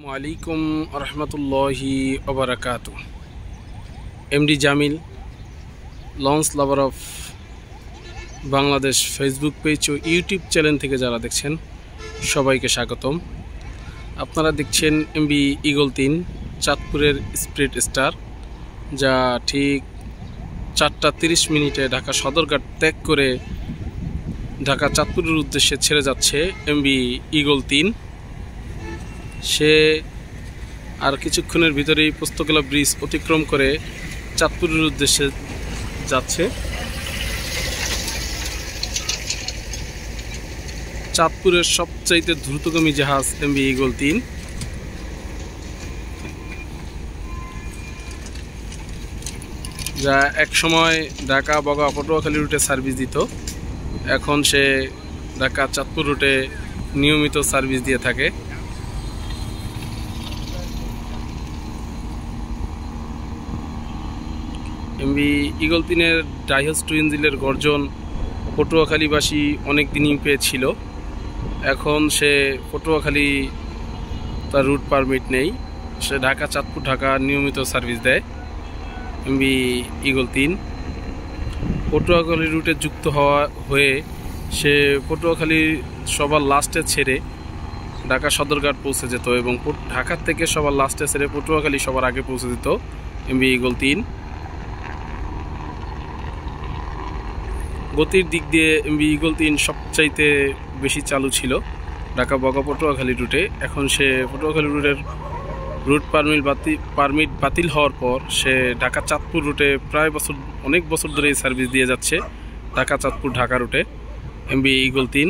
আসসালামু আলাইকুম রহমতুল্লাহি ওবারাকাতু। MD Jamil launch lover of Bangladesh Facebook page ও ইউটিউব চ্যানেল থেকে যারা দেখছেন সবাইকে স্বাগতম। আপনারা দেখছেন এমবি ঈগল 3 চাঁদপুরের স্পিরিট স্টার, যা ঠিক 4টা 30 মিনিটে ঢাকা সদরঘাট ত্যাগ করে ঢাকা চাঁদপুরের উদ্দেশ্যে ছেড়ে যাচ্ছে এমবি ঈগল 3। সে আর কিছুক্ষণের ভিতরেই পোস্তগোলা ব্রিজ অতিক্রম করে চাঁদপুরের উদ্দেশ্যে যাচ্ছে। চাঁদপুরের সবচাইতে দ্রুতগামী জাহাজ এমবি ঈগল 3। যা একসময় ঢাকা বগা পটুয়াখালী রুটে সার্ভিস দিত, এখন সে ঢাকা চাঁদপুর রুটে নিয়মিত সার্ভিস দিয়ে থাকে। এমবি ঈগল 3-এর ডাইহাস টু ইঞ্জিনের গর্জন পটুয়াখালীবাসী অনেক দিনই পেয়েছিল। এখন সে পটুয়াখালী তার রুট পারমিট নেই, সে ঢাকা চাঁদপুর ঢাকা নিয়মিত সার্ভিস দেয়। এমবি ঈগল 3 পটুয়াখালী রুটে যুক্ত হয়ে সে পটুয়াখালী সবার লাস্টে ছেড়ে ঢাকা সদরঘাট পৌঁছে যেত এবং ঢাকার থেকে সবার লাস্টে ছেড়ে পটুয়াখালী সবার আগে পৌঁছে যেত এমবি ঈগল 3। গতির দিক দিয়ে এমবি ঈগল 3 সবচাইতে বেশি চালু ছিল ঢাকা বগা পটুয়াখালী রুটে। এখন সে পটুয়াখালী রুটের রুট পারমিট বাতিল হওয়ার পর সে ঢাকা চাঁদপুর রুটে অনেক বছর ধরেই সার্ভিস দিয়ে যাচ্ছে ঢাকা চাঁদপুর ঢাকা রুটে এমবি ঈগল 3।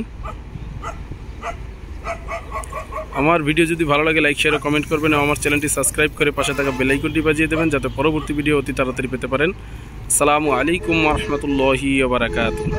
আমার ভিডিও যদি ভালো লাগে লাইক শেয়ার ও কমেন্ট করবেন, আমার চ্যানেলটি সাবস্ক্রাইব করে পাশে থাকা বেল আইকনটি বাজিয়ে দেবেন যাতে পরবর্তী ভিডিও অতি তাড়াতাড়ি পেতে পারেন। আসসালামু আলাইকুম রহমতুল্লাহি ওয়া বারাকাতুহু।